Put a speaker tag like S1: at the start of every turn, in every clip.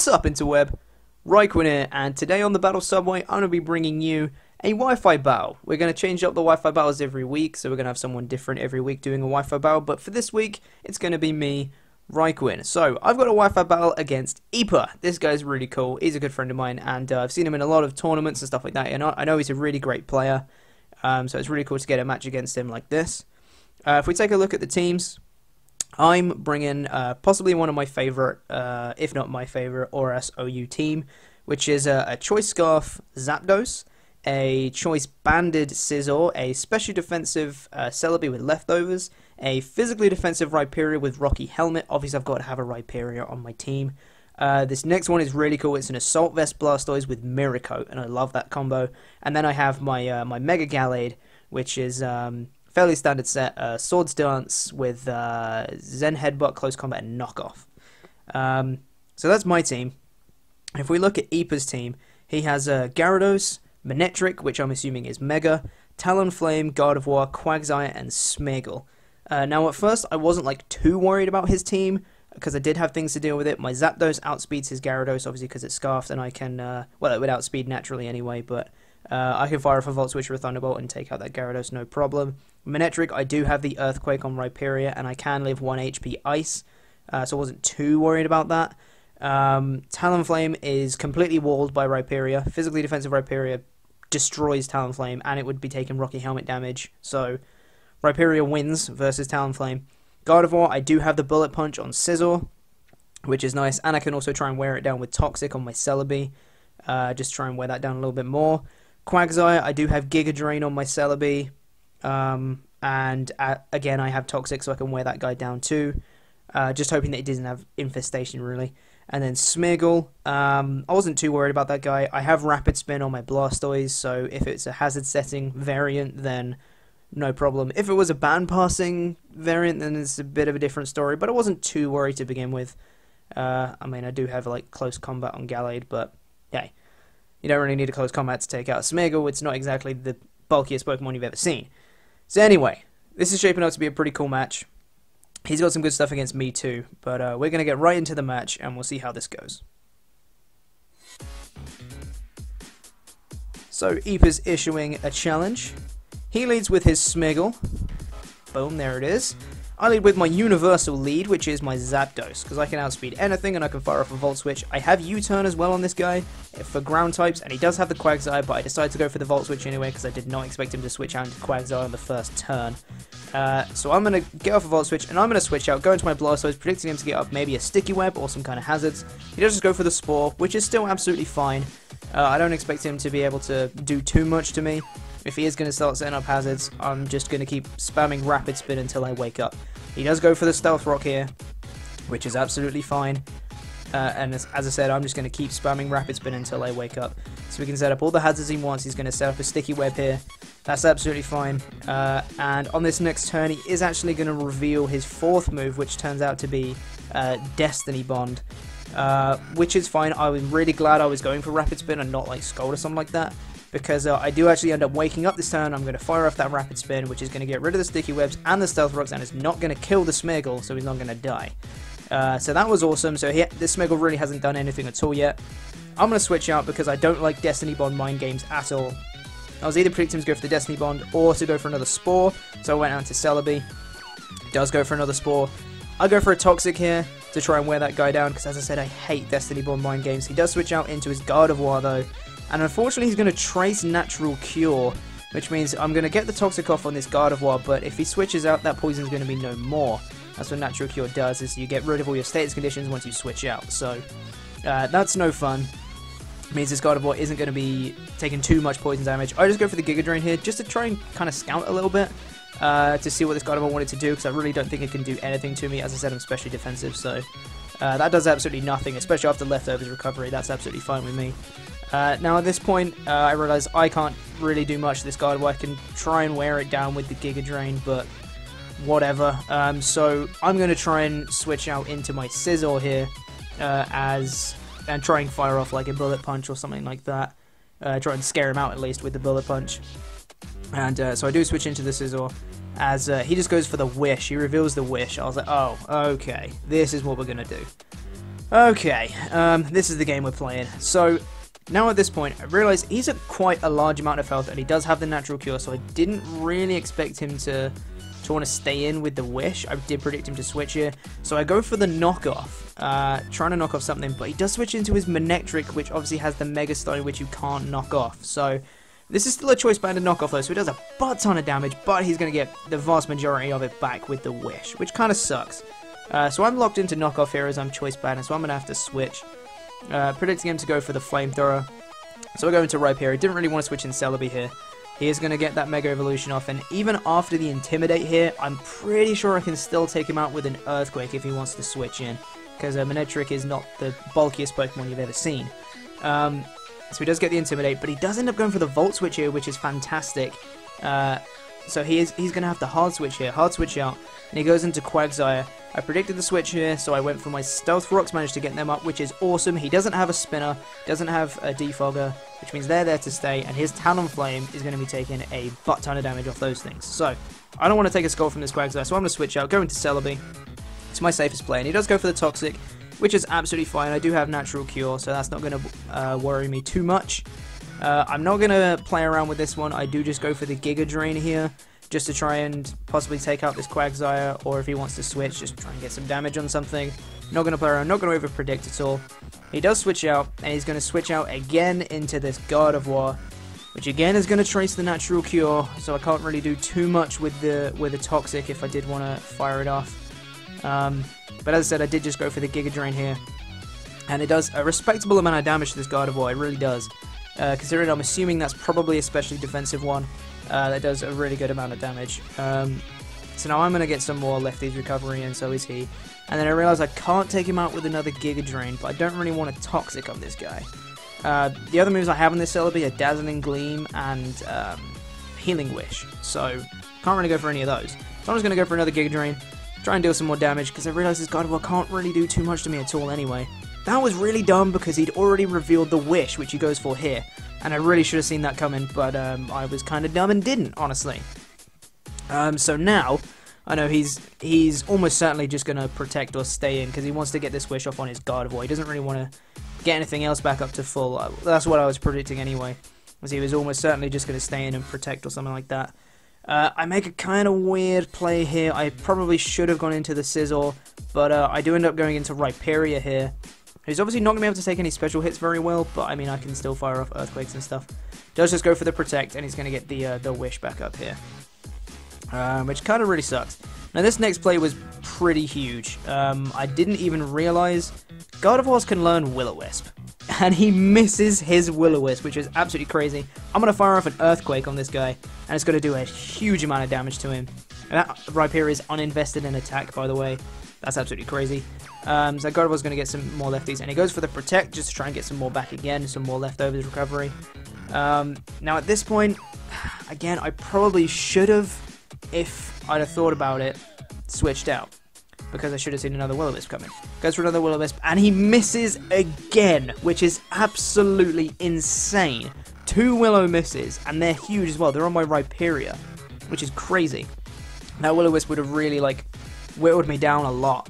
S1: What's up, Interweb? RhyQuinn here, and today on the Battle Subway, I'm going to be bringing you a Wi-Fi battle. We're going to change up the Wi-Fi battles every week, so we're going to have someone different every week doing a Wi-Fi battle, but for this week, it's going to be me, RhyQuinn. So, I've got a Wi-Fi battle against Epa. This guy's really cool. He's a good friend of mine, and I've seen him in a lot of tournaments and stuff like that, and I know he's a really great player, so it's really cool to get a match against him like this. If we take a look at the teams, I'm bringing possibly one of my favourite, if not my favourite, ORAS OU team, which is a Choice Scarf Zapdos, a Choice Banded Scizor, a Special Defensive Celebi with Leftovers, a Physically Defensive Rhyperior with Rocky Helmet. Obviously, I've got to have a Rhyperior on my team. This next one is really cool. It's an Assault Vest Blastoise with Mirror Coat, and I love that combo. And then I have my my Mega Gallade, which is fairly standard set, Swords Dance with Zen Headbutt, Close Combat, and Knockoff. So that's my team. If we look at Epa's team, he has Gyarados, Manectric, which I'm assuming is Mega, Talonflame, Gardevoir, Quagsire, and Smeargle. Now at first I wasn't like too worried about his team, because I did have things to deal with it. My Zapdos outspeeds his Gyarados, obviously because it's Scarfed, and I can, well, it would outspeed naturally anyway, but I can fire off a Volt Switch or a Thunderbolt and take out that Gyarados, no problem. Manectric, I do have the Earthquake on Rhyperior, and I can live 1 HP Ice, so I wasn't too worried about that. Talonflame is completely walled by Rhyperior. Physically Defensive Rhyperior destroys Talonflame, and it would be taking Rocky Helmet damage, so Rhyperior wins versus Talonflame. Gardevoir, I do have the Bullet Punch on Scizor, which is nice, and I can also try and wear it down with Toxic on my Celebi, just try and wear that down a little bit more. Quagsire, I do have Giga Drain on my Celebi, and again I have Toxic, so I can wear that guy down too. Just hoping that he doesn't have Infestation, really. And then Smeargle, I wasn't too worried about that guy. I have Rapid Spin on my Blastoise, so if it's a hazard setting variant, then no problem. If it was a band passing variant, then it's a bit of a different story, but I wasn't too worried to begin with. I mean, I do have like close combat on Gallade, but hey, you don't really need a close combat to take out Smeargle. It's not exactly the bulkiest Pokemon you've ever seen. So anyway, this is shaping up to be a pretty cool match. He's got some good stuff against me too, but we're going to get right into the match, and we'll see how this goes. So, Epa's issuing a challenge. He leads with his Smeargle. Boom, there it is. I lead with my universal lead, which is my Zapdos, because I can outspeed anything and I can fire off a Volt Switch. I have U-Turn as well on this guy for ground types, and he does have the Quagsire, but I decided to go for the Volt Switch anyway because I did not expect him to switch out into Quagsire on the first turn. So I'm going to get off a Volt Switch, and I'm going to switch out, go into my Blastoise, predicting him to get up maybe a Sticky Web or some kind of hazards. He does just go for the Spore, which is still absolutely fine. I don't expect him to be able to do too much to me. If he is going to start setting up hazards, I'm just going to keep spamming Rapid Spin until I wake up. He does go for the Stealth Rock here, which is absolutely fine. And as I said, I'm just going to keep spamming Rapid Spin until I wake up. So we can set up all the hazards he wants. He's going to set up a Sticky Web here. That's absolutely fine. And on this next turn, he is actually going to reveal his fourth move, which turns out to be Destiny Bond. Which is fine. I was really glad I was going for Rapid Spin and not like Scald or something like that, because I do actually end up waking up this turn. I'm going to fire off that Rapid Spin, which is going to get rid of the Sticky Webs and the Stealth Rocks, and it's not going to kill the Smeargle, so he's not going to die. So that was awesome. So this Smeargle really hasn't done anything at all yet. I'm going to switch out because I don't like Destiny Bond mind games at all. I was either predicting him to go for the Destiny Bond or to go for another Spore, so I went out to Celebi. He does go for another Spore. I go for a Toxic here to try and wear that guy down, because as I said, I hate Destiny Bond mind games. He does switch out into his Gardevoir though, and unfortunately he's going to Trace Natural Cure, which means I'm going to get the Toxic off on this Gardevoir, but if he switches out, that poison's going to be no more. That's what Natural Cure does, is you get rid of all your status conditions once you switch out, so that's no fun. It means this Gardevoir isn't going to be taking too much poison damage. I just go for the Giga Drain here, just to try and kind of scout a little bit, to see what this Gardevoir wanted to do, because I really don't think it can do anything to me. As I said, I'm specially defensive, so that does absolutely nothing, especially after Leftovers recovery. That's absolutely fine with me. Now at this point, I realise I can't really do much to this Gardevoir. I can try and wear it down with the Giga Drain, but whatever. So I'm going to try and switch out into my Scizor here, and try and fire off like a Bullet Punch or something like that. Try and scare him out at least with the Bullet Punch. And so I do switch into the Scizor, as he just goes for the Wish. He reveals the Wish. I was like, oh, okay, this is what we're going to do. Okay, this is the game we're playing. So, now at this point, I realise he's at quite a large amount of health, and he does have the natural cure, so I didn't really expect him to want to stay in with the Wish. I did predict him to switch here, so I go for the knockoff, trying to knock off something, but he does switch into his Manectric, which obviously has the Mega Stone, which you can't knock off. So, this is still a choice banded knockoff though, so he does a butt ton of damage, but he's going to get the vast majority of it back with the Wish, which kind of sucks. So I'm locked into knockoff here as I'm choice banded, so I'm going to have to switch. Predicting him to go for the Flamethrower. So I go into Rhyperior. Didn't really want to switch in Celebi here. He is going to get that Mega Evolution off, and even after the Intimidate here, I'm pretty sure I can still take him out with an Earthquake if he wants to switch in, because Manectric is not the bulkiest Pokemon you've ever seen. So he does get the Intimidate, but he does end up going for the Volt Switch here, which is fantastic. So he's going to have to Hard Switch here, Hard Switch out, and he goes into Quagsire. I predicted the switch here, so I went for my Stealth Rocks, managed to get them up, which is awesome. He doesn't have a Spinner, doesn't have a Defogger, which means they're there to stay, and his Talonflame is going to be taking a butt ton of damage off those things. So, I don't want to take a Skull from this Quagsire, so I'm going to switch out, go into Celebi. It's my safest play, and he does go for the Toxic, which is absolutely fine. I do have Natural Cure, so that's not going to worry me too much. I'm not going to play around with this one. I do just go for the Giga Drain here, just to try and possibly take out this Quagsire, or if he wants to switch, just try and get some damage on something. Not going to play around, not going to over-predict at all. He does switch out, and he's going to switch out again into this Gardevoir, which again is going to trace the Natural Cure, so I can't really do too much with the Toxic if I did want to fire it off. But as I said, I did just go for the Giga Drain here, and it does a respectable amount of damage to this Gardevoir, it really does. Considering I'm assuming that's probably a specially defensive one, that does a really good amount of damage. So now I'm going to get some more Lefty's recovery, and so is he. And then I realize I can't take him out with another Giga Drain, but I don't really want a Toxic on this guy. The other moves I have on this Celebi are Dazzling Gleam and Healing Wish, so can't really go for any of those. So I'm just going to go for another Giga Drain, try and deal some more damage, because I realize this Gardevoir can't really do too much to me at all anyway. That was really dumb because he'd already revealed the Wish, which he goes for here. And I really should have seen that coming, but I was kind of dumb and didn't, honestly. So now, I know he's almost certainly just going to protect or stay in, because he wants to get this Wish off on his Gardevoir. He doesn't really want to get anything else back up to full. That's what I was predicting anyway, was he was almost certainly just going to stay in and protect or something like that. I make a kind of weird play here. I probably should have gone into the Sizzle, but I do end up going into Rhyperior here. He's obviously not going to be able to take any special hits very well, but I mean, I can still fire off Earthquakes and stuff. Does just go for the Protect, and he's going to get the Wish back up here, which kind of really sucks. Now, this next play was pretty huge. I didn't even realize Gardevoirs can learn Will-O-Wisp, and he misses his Will-O-Wisp, which is absolutely crazy. I'm going to fire off an Earthquake on this guy, and it's going to do a huge amount of damage to him. And that Rhyperior is uninvested in attack, by the way. That's absolutely crazy. So Gardevoir's going to get some more lefties, and he goes for the Protect just to try and get some more back again, some more leftovers recovery. Now at this point, again, I probably should have, if I'd have thought about it, switched out, because I should have seen another Will-O-Wisp coming. Goes for another Will-O-Wisp, and he misses again, which is absolutely insane. 2 Willow misses, and they're huge as well. They're on my Rhyperior, which is crazy. That Will-O-Wisp would have really, like, whittled me down a lot.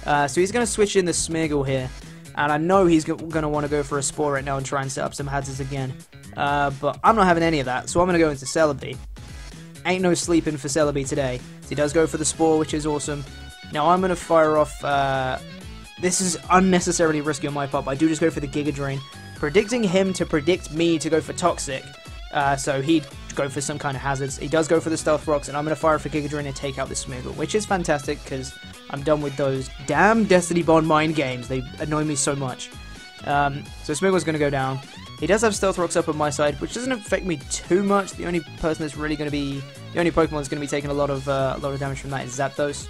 S1: So he's going to switch in the Smeargle here, and I know he's going to want to go for a Spore right now and try and set up some hazards again. But I'm not having any of that, so I'm going to go into Celebi. Ain't no sleeping for Celebi today. So he does go for the Spore, which is awesome. Now I'm going to fire off... this is unnecessarily risky on my part, but I do just go for the Giga Drain, predicting him to predict me to go for Toxic. So he'd go for some kind of hazards. He does go for the Stealth Rocks, and I'm going to fire for Giga Drain and take out the Smeargle, which is fantastic, because I'm done with those damn Destiny Bond mind games. They annoy me so much. So Smeargle's going to go down. He does have Stealth Rocks up on my side, which doesn't affect me too much. The only person that's really going to be... The only Pokemon that's going to be taking a lot of damage from that is Zapdos,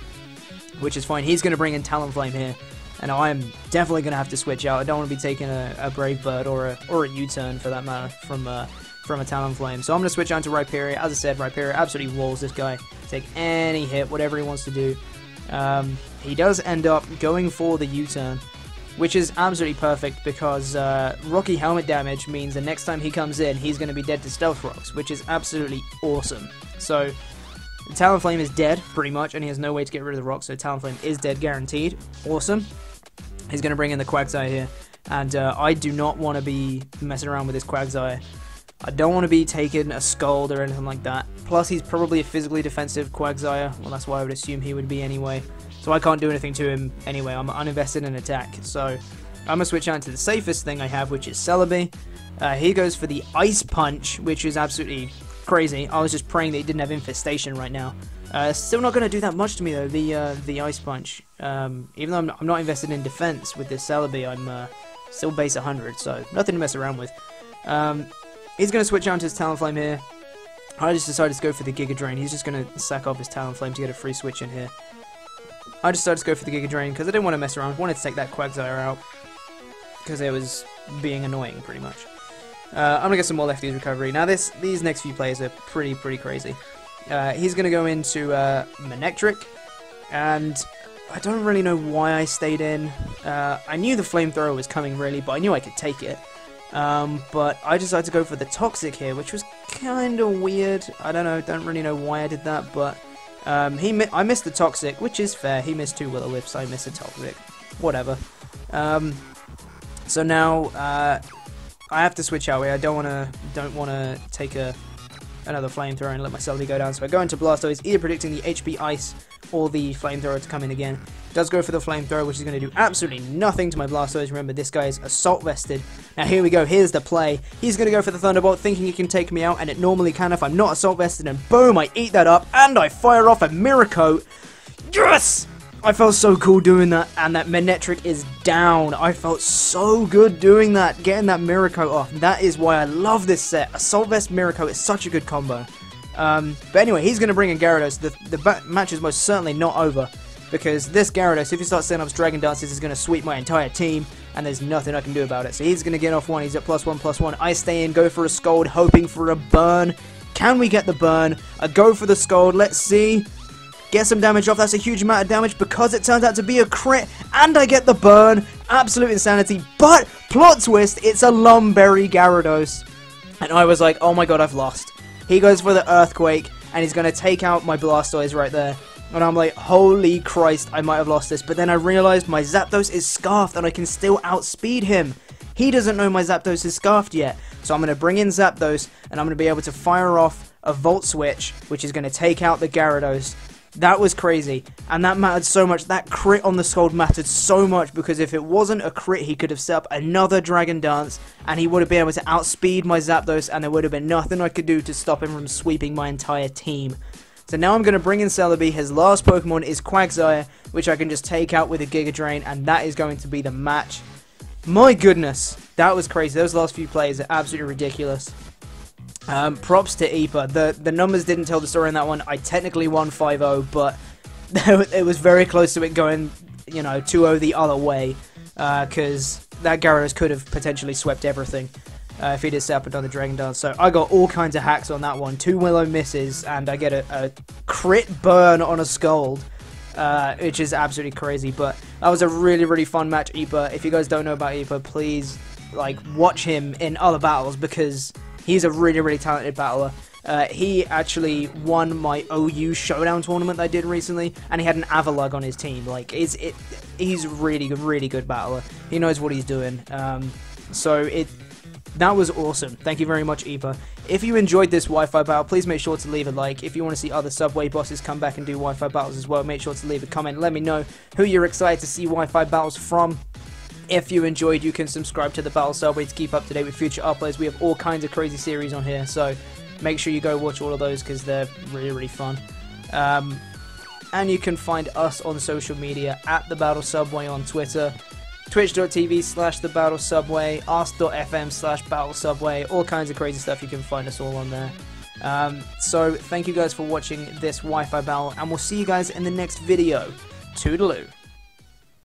S1: which is fine. He's going to bring in Talonflame here, and I am definitely going to have to switch out. I don't want to be taking a Brave Bird or a U-turn, for that matter, from a Talonflame. So I'm going to switch on to Rhyperior. As I said, Rhyperior absolutely walls this guy. Take any hit, whatever he wants to do. He does end up going for the U-turn, which is absolutely perfect, because Rocky Helmet damage means the next time he comes in, he's going to be dead to Stealth Rocks, which is absolutely awesome. So Talonflame is dead, pretty much, and he has no way to get rid of the rocks, so Talonflame is dead, guaranteed. Awesome. He's going to bring in the Quagsire here. And I do not want to be messing around with this Quagsire. I don't want to be taking a Scald or anything like that. Plus, he's probably a physically defensive Quagsire. Well, that's why I would assume he would be anyway. So I can't do anything to him anyway. I'm uninvested in attack. So I'm going to switch on to the safest thing I have, which is Celebi. He goes for the Ice Punch, which is absolutely crazy. I was just praying that he didn't have Infestation right now. Still not going to do that much to me, though, the Ice Punch. Even though I'm not invested in defense with this Celebi, I'm still base 100, so nothing to mess around with. He's going to switch on to his Talonflame here. I just decided to go for the Giga Drain. He's just going to sack off his Talonflame to get a free switch in here. I decided to go for the Giga Drain because I didn't want to mess around. I wanted to take that Quagsire out because it was being annoying, pretty much. I'm going to get some more Lefty's Recovery. Now, these next few players are pretty crazy. He's going to go into Manectric, and I don't really know why I stayed in. I knew the Flamethrower was coming, really, but I knew I could take it. But I decided to go for the Toxic here, which was kind of weird. I don't really know why I did that, but I missed the Toxic, which is fair. He missed 2 Will-O-Wisps, I missed a Toxic. Whatever. So now I have to switch out here. I don't want to take another Flamethrower and let my Celebi go down. So I go into Blastoise, either predicting the HP Ice or the Flamethrower to come in again. Does go for the Flamethrower, which is going to do absolutely nothing to my Blastoise. Remember, this guy is Assault Vested. Now here we go, here's the play. He's going to go for the Thunderbolt, thinking he can take me out, and it normally can if I'm not Assault Vested, and boom, I eat that up, and I fire off a Miracoat. Yes! I felt so cool doing that, and that Manectric is down. I felt so good doing that, getting that Miracoat off. That is why I love this set. Assault Vest Miracoat is such a good combo. But anyway, he's going to bring in Gyarados. The match is most certainly not over, because this Gyarados, if he starts setting up Dragon Dances, is going to sweep my entire team, and there's nothing I can do about it. So he's going to get off 1. He's at +1/+1. I stay in, go for a Scald, hoping for a burn. Can we get the burn? I go for the Scald. Let's see. Get some damage off. That's a huge amount of damage because it turns out to be a crit, and I get the burn. Absolute insanity. But plot twist, it's a Lumberry Gyarados, and I was like, oh my god, I've lost. He goes for the Earthquake, and he's going to take out my Blastoise right there. And I'm like, holy Christ, I might have lost this. But then I realized my Zapdos is Scarfed, and I can still outspeed him. He doesn't know my Zapdos is Scarfed yet. So I'm going to bring in Zapdos, and I'm going to be able to fire off a Volt Switch, which is going to take out the Gyarados. That was crazy, and that mattered so much. That crit on the Scald mattered so much, because if it wasn't a crit, he could have set up another Dragon Dance, and he would have been able to outspeed my Zapdos, and there would have been nothing I could do to stop him from sweeping my entire team. So now I'm going to bring in Celebi. His last Pokemon is Quagsire, which I can just take out with a Giga Drain, and that is going to be the match. My goodness, that was crazy. Those last few plays are absolutely ridiculous. Props to Ipa. The numbers didn't tell the story in that one. I technically won 5-0, but it was very close to it going, 2-0 the other way, because that Gyarados could have potentially swept everything if he did set up another Dragon Dance. So I got all kinds of hacks on that one. 2 Willow misses, and I get a crit burn on a Scald, which is absolutely crazy. But that was a really fun match, Ipa. If you guys don't know about Ipa, please watch him in other battles, because he's a really talented battler. He actually won my OU Showdown tournament that I did recently, and he had an Avalugg on his team. He's really good battler. He knows what he's doing. That was awesome. Thank you very much, Ipa. If you enjoyed this Wi-Fi battle, please make sure to leave a like. If you want to see other Subway bosses come back and do Wi-Fi battles as well, make sure to leave a comment. Let me know who you're excited to see Wi-Fi battles from. If you enjoyed, you can subscribe to the Battle Subway to keep up to date with future uploads. We have all kinds of crazy series on here, so make sure you go watch all of those, because they're really fun. And you can find us on social media at The Battle Subway on Twitter, twitch.tv/TheBattleSubway, ask.fm/BattleSubway, all kinds of crazy stuff. You can find us all on there. So thank you guys for watching this Wi-Fi battle, and we'll see you guys in the next video. Toodaloo.